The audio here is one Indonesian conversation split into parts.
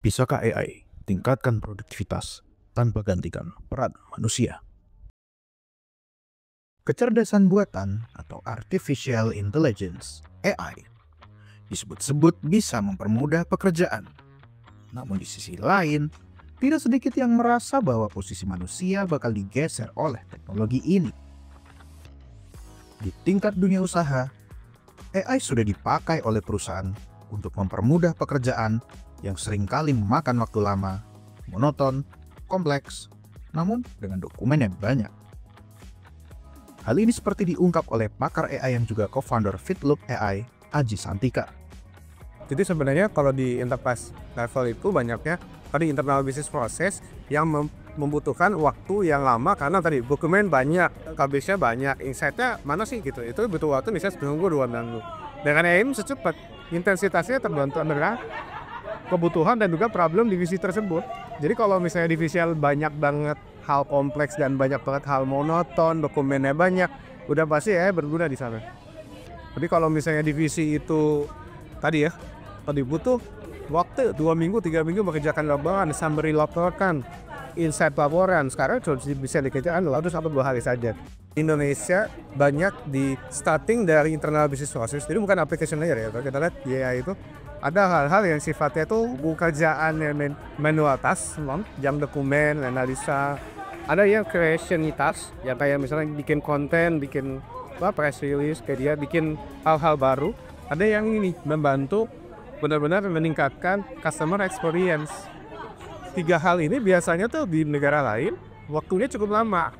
Bisakah AI tingkatkan produktivitas tanpa gantikan peran manusia? Kecerdasan buatan atau Artificial Intelligence (AI) disebut-sebut bisa mempermudah pekerjaan. Namun di sisi lain, tidak sedikit yang merasa bahwa posisi manusia bakal digeser oleh teknologi ini. Di tingkat dunia usaha, AI sudah dipakai oleh perusahaan untuk mempermudah pekerjaan yang seringkali memakan waktu lama, monoton, kompleks, namun dengan dokumen yang banyak. Hal ini seperti diungkap oleh pakar AI yang juga co-founder Fitloop AI, Aji Santika. Jadi sebenarnya kalau di enterprise level itu banyaknya tadi internal business process yang membutuhkan waktu yang lama karena tadi dokumen banyak, coverage-nya banyak, insight-nya mana sih gitu. Itu butuh waktu misalnya seminggu 2 minggu. Dengan AI secepat, intensitasnya terbantu dengan kebutuhan dan juga problem divisi tersebut. Jadi kalau misalnya divisi banyak banget hal kompleks dan banyak banget hal monoton, dokumennya banyak, udah pasti berguna di sana. Tapi kalau misalnya divisi itu tadi butuh waktu 2 minggu, 3 minggu mengerjakan laporan, summary laporan, insight laporan. Sekarang bisa dikerjakan dalam 1-2 hari saja. Indonesia banyak di starting dari internal business process, jadi bukan application layer ya. Kalau kita lihat di AI itu ada hal-hal yang sifatnya itu pekerjaan yang manual task, jam dokumen, analisa. Ada yang creation task, yang kayak misalnya bikin konten, bikin press release, kayak dia bikin hal-hal baru. Ada yang ini membantu benar-benar meningkatkan customer experience. 3 hal ini biasanya tuh di negara lain waktunya cukup lama.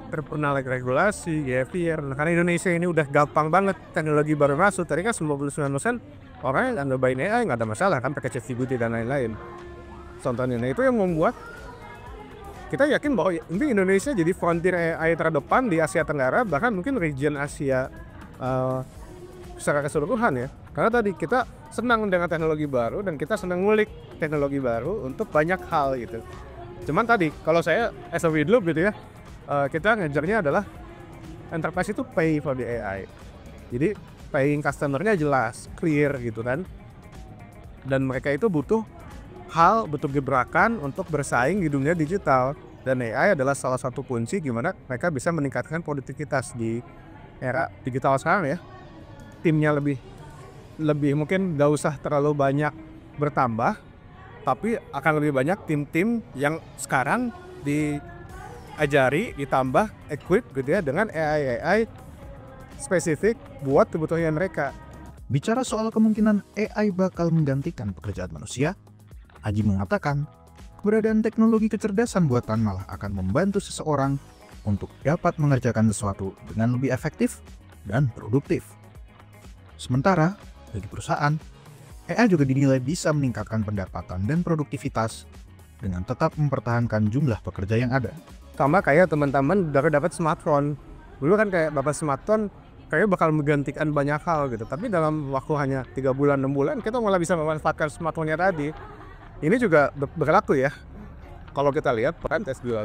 Terpernah regulasi, behavior. Karena Indonesia ini udah gampang banget teknologi baru masuk. Tadi kan 99% orang yang nyobain AI nggak ada masalah kan pakai ChatGPT dan lain-lain. Contohnya, nah itu yang membuat kita yakin bahwa ini Indonesia jadi frontier AI terdepan di Asia Tenggara, bahkan mungkin region Asia secara keseluruhan ya. Karena tadi kita senang dengan teknologi baru dan kita senang ngulik teknologi baru untuk banyak hal gitu. Cuman tadi kalau saya as a Fitloop gitu ya, kita ngejarnya adalah enterprise itu pay for the AI. Jadi paying customer-nya jelas, clear gitu kan. Dan mereka itu butuh gebrakan untuk bersaing di dunia digital. Dan AI adalah salah satu kunci gimana mereka bisa meningkatkan produktivitas di era digital sekarang ya. Timnya lebih mungkin gak usah terlalu banyak bertambah, tapi akan lebih banyak tim-tim yang sekarang diajari, ditambah, equip gitu ya dengan AI spesifik buat kebutuhan mereka. Bicara soal kemungkinan AI bakal menggantikan pekerjaan manusia, Aji mengatakan, keberadaan teknologi kecerdasan buatan malah akan membantu seseorang untuk dapat mengerjakan sesuatu dengan lebih efektif dan produktif. Sementara, bagi perusahaan, AI juga dinilai bisa meningkatkan pendapatan dan produktivitas dengan tetap mempertahankan jumlah pekerja yang ada. Sama kayak teman-teman baru dapat smartphone. Dulu kan kayak dapat smartphone kayaknya bakal menggantikan banyak hal gitu. Tapi dalam waktu hanya 3 bulan, 6 bulan, kita malah bisa memanfaatkan smartphone-nya tadi. Ini juga berlaku ya. Kalau kita lihat peran tes juga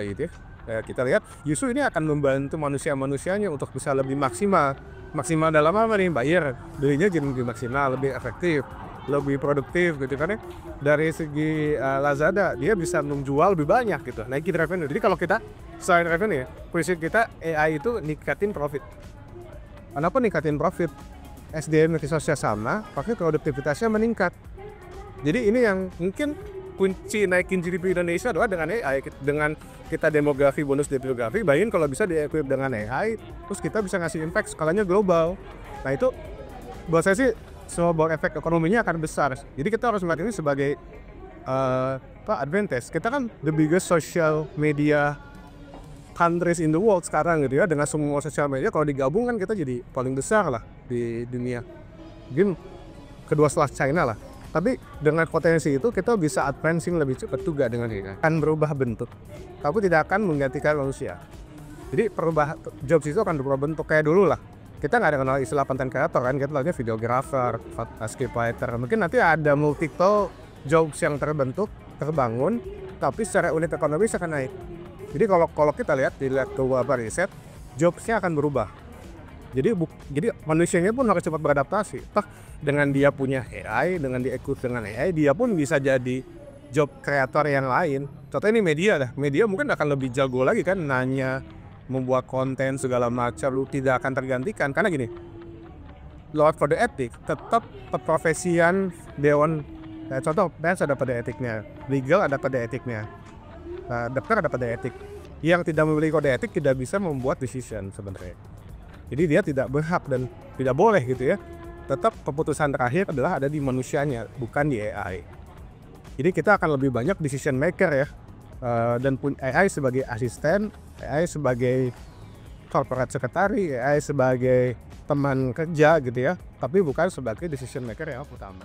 gitu ya. Kita lihat justru ini akan membantu manusia-manusianya untuk bisa lebih maksimal. Maksimal dalam apa nih? Bayar belinya jadi lebih maksimal, lebih efektif, lebih produktif gitu kan ya. Dari segi Lazada dia bisa menjual lebih banyak gitu, naikin revenue. Jadi kalau kita selain revenue ya, prinsip kita AI itu ningkatin profit. Kenapa ningkatin profit? SDM resource-nya sama, pakai produktivitasnya meningkat. Jadi ini yang mungkin kunci naikin GDP Indonesia adalah dengan AI, dengan kita demografi, bonus demografi, bayangin kalau bisa di-equip dengan AI, terus kita bisa ngasih impact skalanya global. Nah itu buat saya sih snowball efek ekonominya akan besar. Jadi kita harus melihat ini sebagai advantage. Kita kan the biggest social media countries in the world sekarang gitu ya, dengan semua sosial media kalau digabung kan kita jadi paling besar lah di dunia. Mungkin kedua setelah China lah. Tapi dengan potensi itu kita bisa advancing lebih cepat juga dengan ini. Akan berubah bentuk, tapi tidak akan menggantikan manusia. Jadi jobs itu akan berubah bentuk kayak dulu lah. Kita nggak ada kenal istilah content creator kan, kita tahunya videographer, scriptwriter. Mungkin nanti ada multiple jobs yang terbangun, tapi secara unit ekonomis akan naik. Jadi kalau kita dilihat ke beberapa riset, jobsnya akan berubah. Jadi manusianya pun harus cepat beradaptasi. Toh dengan dia punya AI, dengan dia ikut dengan AI, dia pun bisa jadi job kreator yang lain. Contohnya ini media dah. Media mungkin akan lebih jago lagi kan nanya, membuat konten segala macam, lu tidak akan tergantikan karena gini. Lord for the ethic tetap keprofesian dewan. Contoh, pers ada pada etiknya, legal ada pada etiknya, dokter ada pada etik. Yang tidak memiliki kode etik tidak bisa membuat decision sebenarnya. Jadi dia tidak berhak dan tidak boleh gitu ya. Tetap keputusan terakhir adalah ada di manusianya, bukan di AI. Jadi kita akan lebih banyak decision maker ya, dan pun AI sebagai asisten, AI sebagai corporate secretary, AI sebagai teman kerja gitu ya, tapi bukan sebagai decision maker yang utama.